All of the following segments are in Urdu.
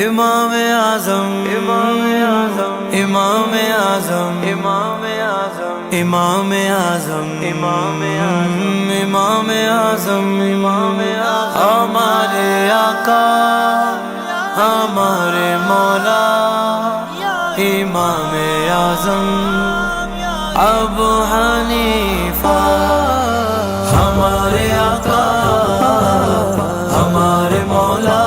امام اعظم امام اعظم امام اعظم امام اعظم امام اعظم امام اعظم امام اعظم امام اعظم ہمارے آقا ہمارے مولا امام اعظم ابو حنیفہ ہمارے آقا ہمارے مولا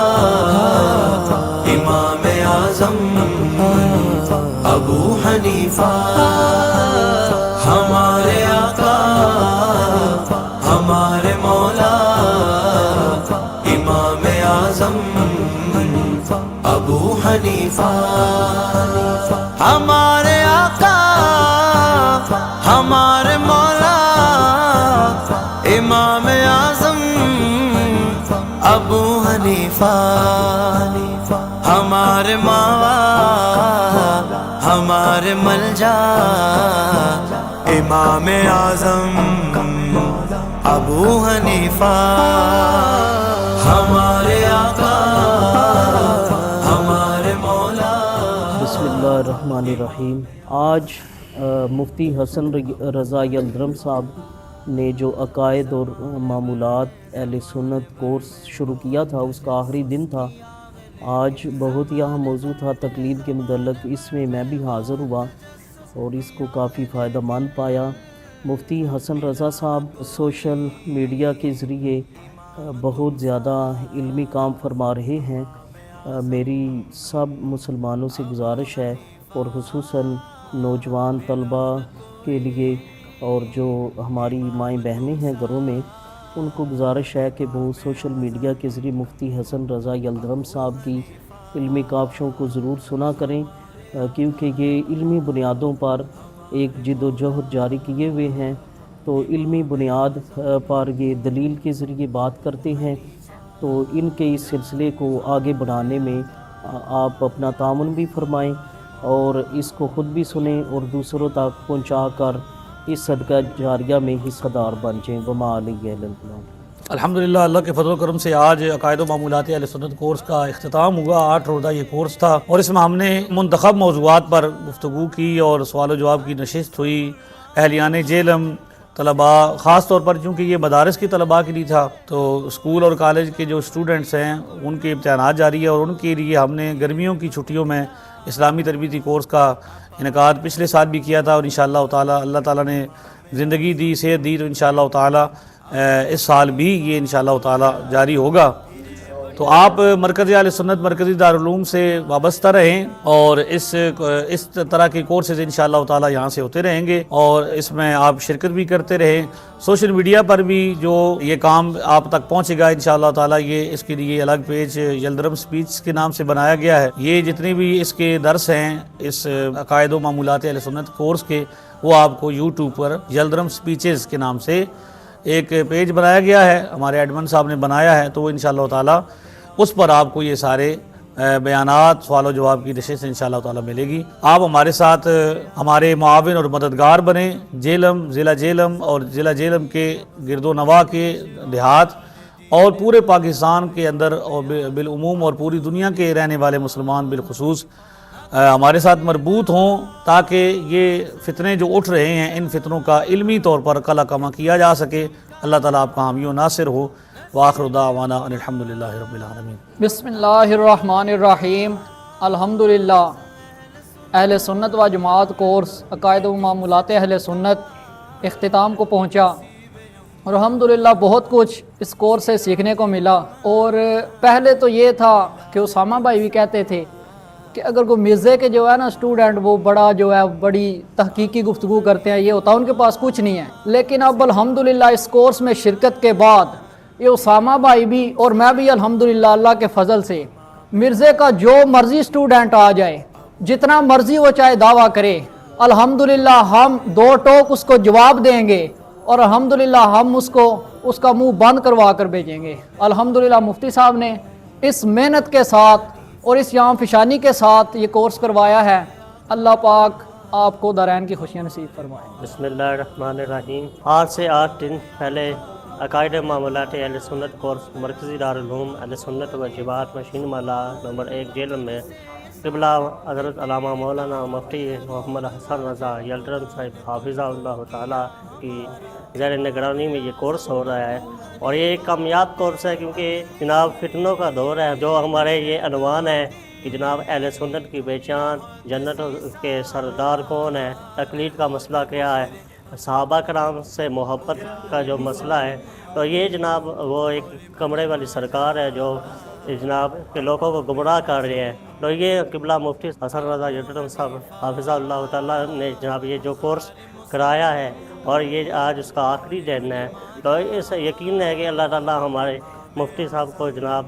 امام اعظم ابو حنیفہ ہمارے آقا ہمارے مولا امام اعظم ابو حنیفہ ہمارے آقا ہمارے مولا امام اعظم ابو حنیفہ ہمارے ماوا ہمارے ملجا امام اعظم ابو حنیفہ ہمارے آقا ہمارے مولا۔ بسم اللہ الرحمن الرحیم۔ آج مفتی حسن رضا یلدرم صاحب نے جو عقائد اور معمولات اہل سنت کورس شروع کیا تھا اس کا آخری دن تھا۔ آج بہت ہی اہم موضوع تھا تقلید کے متعلق، اس میں میں بھی حاضر ہوا اور اس کو کافی فائدہ مند پایا۔ مفتی حسن رضا صاحب سوشل میڈیا کے ذریعے بہت زیادہ علمی کام فرما رہے ہیں۔ میری سب مسلمانوں سے گزارش ہے اور خصوصاً نوجوان طلباء کے لیے اور جو ہماری مائیں بہنیں ہیں گھروں میں، ان کو گزارش ہے کہ وہ سوشل میڈیا کے ذریعے مفتی حسن رضا یلدرم صاحب کی علمی کاوشوں کو ضرور سنا کریں، کیونکہ یہ علمی بنیادوں پر ایک جد و جہد جاری کیے ہوئے ہیں، تو علمی بنیاد پر یہ دلیل کے ذریعے بات کرتے ہیں، تو ان کے اس سلسلے کو آگے بڑھانے میں آپ اپنا تعاون بھی فرمائیں اور اس کو خود بھی سنیں اور دوسروں تک پہنچا کر اس صدقہ جاریہ میں حصہ دار بن جائیں۔ وما علیہ الا البلاغ۔ الحمدللہ اللہ کے فضل و کرم سے آج عقائد و معمولات اہل سنت کورس کا اختتام ہوا۔ 8 روزہ یہ کورس تھا اور اس میں ہم نے منتخب موضوعات پر گفتگو کی اور سوال و جواب کی نشست ہوئی۔ اہلیان جیلم طلباء، خاص طور پر چونکہ یہ مدارس کی طلباء کے لیے تھا، تو اسکول اور کالج کے جو اسٹوڈنٹس ہیں ان کے امتحانات جاری ہے اور ان کے لیے ہم نے گرمیوں کی چھٹیوں میں اسلامی تربیتی کورس کا انعقاد پچھلے سال بھی کیا تھا، اور انشاءاللہ تعالی اللہ تعالیٰ نے زندگی دی، صحت دی، تو انشاءاللہ تعالی اس سال بھی یہ انشاءاللہ تعالی جاری ہوگا۔ تو آپ مرکز اہل سنت مرکزی دارالعلوم سے وابستہ رہیں اور اس طرح کے کورسز انشاءاللہ تعالی یہاں سے ہوتے رہیں گے اور اس میں آپ شرکت بھی کرتے رہیں۔ سوشل میڈیا پر بھی جو یہ کام آپ تک پہنچے گا انشاءاللہ تعالی، یہ اس کے لیے الگ پیج یلدرم سپیچ کے نام سے بنایا گیا ہے۔ یہ جتنے بھی اس کے درس ہیں اس عقائد و معمولات اہل سنت کورس کے، وہ آپ کو یوٹیوب پر یلدرم سپیچز کے نام سے ایک پیج بنایا گیا ہے، ہمارے ایڈمن صاحب نے بنایا ہے، تو انشاءاللہ تعالی اس پر آپ کو یہ سارے بیانات، سوال و جواب کی نشست انشاءاللہ تعالی ملے گی۔ آپ ہمارے ساتھ ہمارے معاون اور مددگار بنیں۔ جیلم، ضلع جیلم اور ضلع جیلم کے گرد و نواح کے دیہات اور پورے پاکستان کے اندر اور بالعموم اور پوری دنیا کے رہنے والے مسلمان بالخصوص ہمارے ساتھ مربوط ہوں، تاکہ یہ فتنے جو اٹھ رہے ہیں ان فتنوں کا علمی طور پر قلع کما کیا جا سکے۔ اللہ تعالیٰ آپ کا حامی و ناصر ہو۔ وآخر دعوانا ان الحمدللہ رب العالمین۔ بسم اللہ الرحمن الرحیم۔ الحمدللہ اہل سنت و جماعت کورس عقائد و معمولات اہل سنت اختتام کو پہنچا اور الحمدللہ بہت کچھ اس کورس سے سیکھنے کو ملا۔ اور پہلے تو یہ تھا کہ اسامہ بھائی بھی کہتے تھے کہ اگر کوئی مرزے کے جو ہے نا اسٹوڈنٹ وہ بڑا جو ہے بڑی تحقیقی گفتگو کرتے ہیں، یہ ہوتا ہے ان کے پاس کچھ نہیں ہے، لیکن اب الحمدللہ اس کورس میں شرکت کے بعد یہ اسامہ بھائی بھی اور میں بھی الحمدللہ اللہ کے فضل سے مرزے کا جو مرضی اسٹوڈنٹ آ جائے، جتنا مرضی وہ چاہے دعویٰ کرے، الحمدللہ ہم 2 ٹوک اس کو جواب دیں گے اور الحمدللہ ہم اس کا منہ بند کروا کر بھیجیں گے۔ الحمدللہ مفتی صاحب نے اس محنت کے ساتھ اور اس یام فشانی کے ساتھ یہ کورس کروایا ہے۔ اللہ پاک آپ کو دارین کی خوشیاں نصیب فرمائے۔ بسم اللہ الرحمن الرحیم۔ آج سے 8 دن پہلے عقائد معاملات اہل سنت کورس مرکزی دارالعلوم اہل سنت و جماعت مشین محلہ نمبر 1 جیلم میں قبلہ حضرت علامہ مولانا مفتی محمد حسن رضا یلدرم صاحب حافظہ اللہ تعالیٰ کی زیر نگرانی میں یہ کورس ہو رہا ہے، اور یہ ایک کامیاب کورس ہے کیونکہ جناب فتنوں کا دور ہے، جو ہمارے یہ عنوان ہے کہ جناب اہل سنت کی پہچان، جنت کے سردار کون ہے، تقلید کا مسئلہ کیا ہے، صحابہ کرام سے محبت کا جو مسئلہ ہے، تو یہ جناب وہ ایک کمرے والی سرکار ہے جو جناب کے لوگوں کو گمراہ کر رہے ہیں۔ تو یہ قبلہ مفتی حسن رضا یلدرم صاحب حافظہ اللہ تعالیٰ نے جناب یہ جو کورس کرایا ہے، اور یہ آج اس کا آخری دن ہے، تو اس یقین ہے کہ اللہ تعالیٰ ہمارے مفتی صاحب کو جناب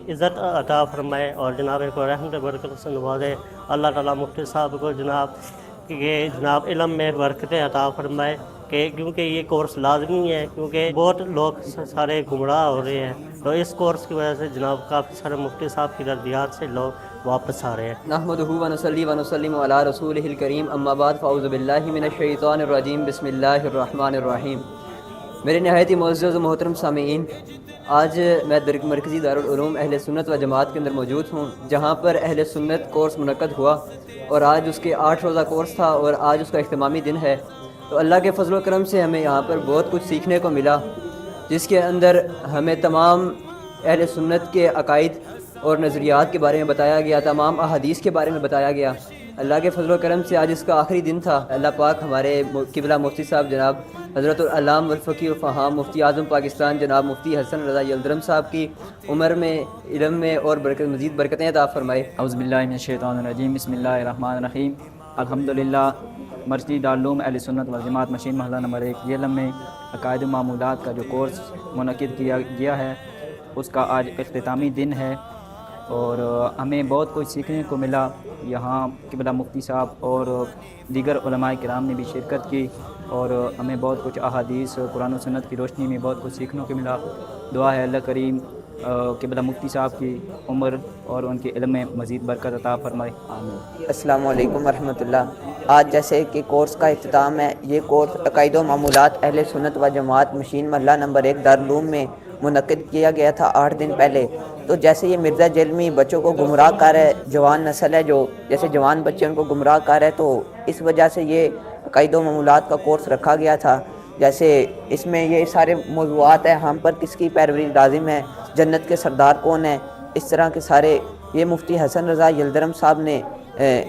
عزت عطا فرمائے اور جناب کو رحمت برکت سے نوازے۔ اللہ تعالیٰ مفتی صاحب کو جناب علم میں برکتیں عطا فرمائے، کہ کیونکہ یہ کورس لازمی ہے، کیونکہ بہت لوگ سارے گمراہ ہو رہے ہیں، تو اس کورس کی وجہ سے جناب کافی سارے مفتی صاحب کی تربیات سے لوگ واپس آ رہے ہیں۔ نحمدہ ونصلی ونسلم علی رسولہ الکریم، اما بعد فاعوذ باللہ من الشیطان الرجیم، بسم اللہ الرحمن الرحیم۔ میرے نہایت ہی معزز و محترم سامعین، آج میں مرکزی دارالعلوم اہل سنت و جماعت کے اندر موجود ہوں، جہاں پر اہل سنت کورس منعقد ہوا، اور آج اس کے 8 روزہ کورس تھا، اور آج اس کا اختتامی دن ہے۔ تو اللہ کے فضل و کرم سے ہمیں یہاں پر بہت کچھ سیکھنے کو ملا، جس کے اندر ہمیں تمام اہل سنت کے عقائد اور نظریات کے بارے میں بتایا گیا، تمام احادیث کے بارے میں بتایا گیا۔ اللہ کے فضل و کرم سے آج اس کا آخری دن تھا۔ اللہ پاک ہمارے قبلہ مفتی صاحب جناب حضرت العلام والفقیہ والفہام مفتی اعظم پاکستان جناب مفتی حسن رضا یلدرم صاحب کی عمر میں، علم میں اور مزید برکتیں عطا فرمائے۔ اعوذ باللہ من الشیطان الرجیم، بسم اللہ الرحمن الرحیم۔ الحمدللہ مرکزی دارالعلوم اہل سنت والجماعت مشین محلہ نمبر 1 جیلم میں عقائد و معمولات کا جو کورس منعقد کیا گیا ہے، اس کا آج اختتامی دن ہے، اور ہمیں بہت کچھ سیکھنے کو ملا۔ یہاں قبلہ مفتی صاحب اور دیگر علماء کرام نے بھی شرکت کی، اور ہمیں بہت کچھ احادیث قرآن و سنت کی روشنی میں بہت کچھ سیکھنے کو ملا۔ دعا ہے اللہ کریم قبلہ مفتی صاحب کی عمر اور ان کے علم میں مزید برکت عطا فرمائے، آمین۔ السلام علیکم ورحمۃ اللہ۔ آج جیسے کہ کورس کا اختتام ہے، یہ کورس عقائد و معمولات اہل سنت و جماعت مشین محلہ نمبر 1 دارالعلوم میں منعقد کیا گیا تھا 8 دن پہلے۔ تو جیسے یہ مرزا جیلمی بچوں کو گمراہ کر ہے، جوان نسل ہے جو جیسے جوان بچے ان کو گمراہ کر ہے، تو اس وجہ سے یہ عقائد و معمولات کا کورس رکھا گیا تھا۔ جیسے اس میں یہ سارے موضوعات ہیں، ہم پر کس کی پیروی لازم ہے، جنت کے سردار کون ہیں، اس طرح کے سارے یہ مفتی حسن رضا یلدرم صاحب نے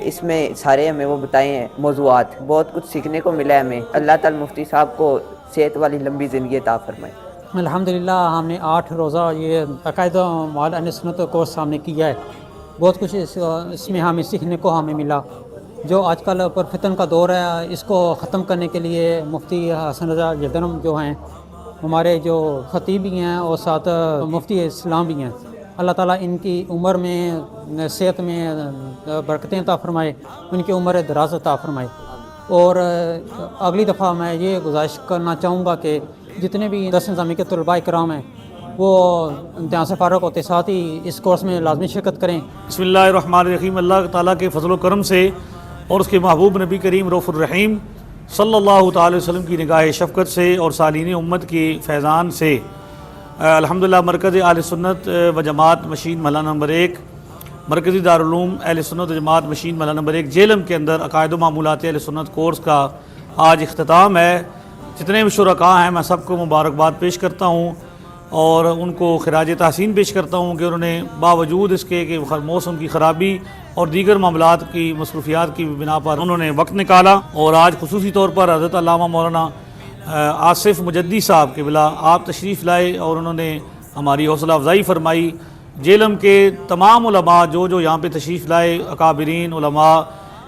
اس میں سارے ہمیں وہ بتائے ہیں موضوعات۔ بہت کچھ سیکھنے کو ملا ہے ہمیں۔ اللہ تعالی مفتی صاحب کو صحت والی لمبی زندگی عطا فرمائے۔ الحمدللہ ہم نے 8 روزہ یہ عقائد و معاملات اہل سنت کورس ہم نے کیا ہے۔ بہت کچھ اس میں ہمیں سیکھنے کو ہمیں ملا۔ جو آج کل پر فتن کا دور ہے، اس کو ختم کرنے کے لیے مفتی حسن رضا یلدرم جو ہیں ہمارے جو خطیب بھی ہیں، اور ساتھ مفتی اسلام بھی ہیں، اللہ تعالیٰ ان کی عمر میں، صحت میں برکتیں عطا فرمائے، ان کی عمر دراز عطا فرمائے۔ اور اگلی دفعہ میں یہ گزارش کرنا چاہوں گا کہ جتنے بھی درس نظامی کے طلباء کرام ہیں وہ امتحان سے فارغ ہوتے ساتھ ہی اس کورس میں لازمی شرکت کریں۔ بسم اللہ الرحمن الرحیم۔ اللہ تعالیٰ کے فضل و کرم سے اور اس کے محبوب نبی کریم رؤوف الرحیم صلی اللہ تعالی وسلم کی نگاہ شفقت سے اور سالین امت کی فیضان سے الحمدللہ مرکز اہل سنت و جماعت مشین محلہ نمبر 1 مرکزی دارالعلوم اہل سنت و جماعت مشین محلہ نمبر 1 جیلم کے اندر عقائد و معمولات اہل سنت کورس کا آج اختتام ہے۔ جتنے بھی شرکاء ہیں میں سب کو مبارکباد پیش کرتا ہوں، اور ان کو خراج تحسین پیش کرتا ہوں کہ انہوں نے باوجود اس کے کہ موسم کی خرابی اور دیگر معاملات کی مصروفیات کی بنا پر انہوں نے وقت نکالا، اور آج خصوصی طور پر حضرت علامہ مولانا آصف مجدی صاحب کے بلا آپ تشریف لائے، اور انہوں نے ہماری حوصلہ افزائی فرمائی۔ جیلم کے تمام علماء جو یہاں پہ تشریف لائے، اکابرین علماء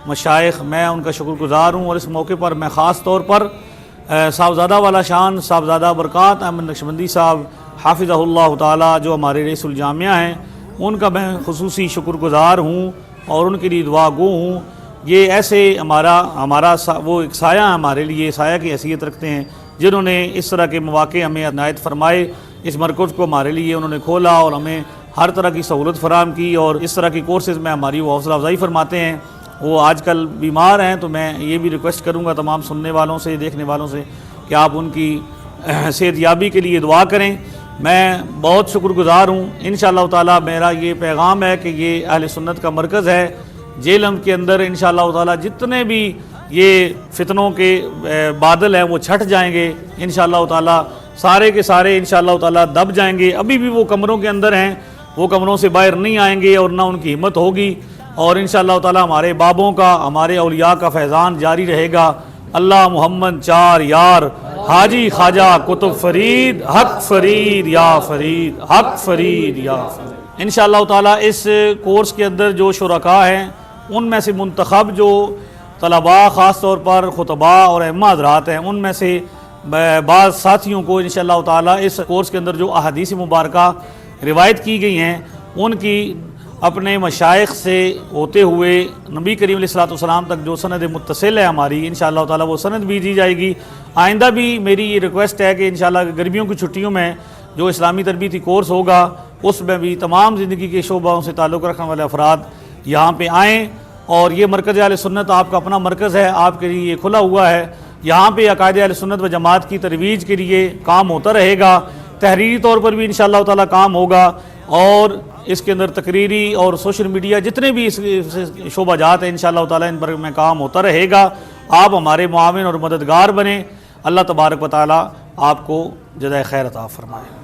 مشائخ، میں ان کا شکر گزار ہوں، اور اس موقع پر میں خاص طور پر صاحبزادہ والا شان صاحبزادہ برکات احمد نقشبندی صاحب حافظہ اللہ تعالیٰ جو ہمارے رئیس الجامعہ ہیں، ان کا میں خصوصی شکر گزار ہوں اور ان کے لیے دعا گو ہوں۔ یہ ایسے ہمارا وہ ایک سایہ ہمارے لیے سایہ کی حیثیت رکھتے ہیں، جنہوں نے اس طرح کے مواقع ہمیں عنایت فرمائے، اس مرکز کو ہمارے لیے انہوں نے کھولا اور ہمیں ہر طرح کی سہولت فراہم کی، اور اس طرح کی کورسز میں ہماری وہ حوصلہ افزائی فرماتے ہیں۔ وہ آج کل بیمار ہیں، تو میں یہ بھی ریکویسٹ کروں گا تمام سننے والوں سے، دیکھنے والوں سے کہ آپ ان کی صحت یابی کے لیے دعا کریں۔ میں بہت شکر گزار ہوں۔ انشاءاللہ تعالی میرا یہ پیغام ہے کہ یہ اہل سنت کا مرکز ہے۔ جیلم کے اندر انشاءاللہ تعالی جتنے بھی یہ فتنوں کے بادل ہیں وہ چھٹ جائیں گے انشاءاللہ تعالی، سارے کے سارے انشاءاللہ تعالی دب جائیں گے۔ ابھی بھی وہ کمروں کے اندر ہیں، وہ کمروں سے باہر نہیں آئیں گے اور نہ ان کی ہمت ہوگی، اور انشاءاللہ تعالی ہمارے بابوں کا، ہمارے اولیاء کا فیضان جاری رہے گا۔ اللہ محمد چار یار، حاجی خواجہ قطب فرید، حق فرید یا فرید، حق فرید یا فرید۔ انشاءاللہ تعالی اس کورس کے اندر جو شرکاء ہیں ان میں سے منتخب جو طلباء، خاص طور پر خطباء اور ائمہ حضرات ہیں، ان میں سے بعض ساتھیوں کو انشاءاللہ تعالی اس کورس کے اندر جو احادیث مبارکہ روایت کی گئی ہیں ان کی اپنے مشائخ سے ہوتے ہوئے نبی کریم علیہ الصلوۃ والسلام تک جو سند متصل ہے ہماری، انشاءاللہ تعالی وہ سند بھی دی جائے گی۔ آئندہ بھی میری یہ ریکویسٹ ہے کہ انشاءاللہ گرمیوں کی چھٹیوں میں جو اسلامی تربیتی کورس ہوگا اس میں بھی تمام زندگی کے شعبوں سے تعلق رکھنے والے افراد یہاں پہ آئیں، اور یہ مرکز اہل سنت آپ کا اپنا مرکز ہے، آپ کے لیے یہ کھلا ہوا ہے۔ یہاں پہ عقائد اہل سنت و جماعت کی ترویج کے لیے کام ہوتا رہے گا، تحریری طور پر بھی انشاءاللہ تعالی کام ہوگا، اور اس کے اندر تقریری اور سوشل میڈیا جتنے بھی اس شعبہ جات ہیں انشاءاللہ تعالی ان پر میں کام ہوتا رہے گا۔ آپ ہمارے معاون اور مددگار بنیں۔ اللہ تبارک و تعالی آپ کو جزائے خیر عطا فرمائے۔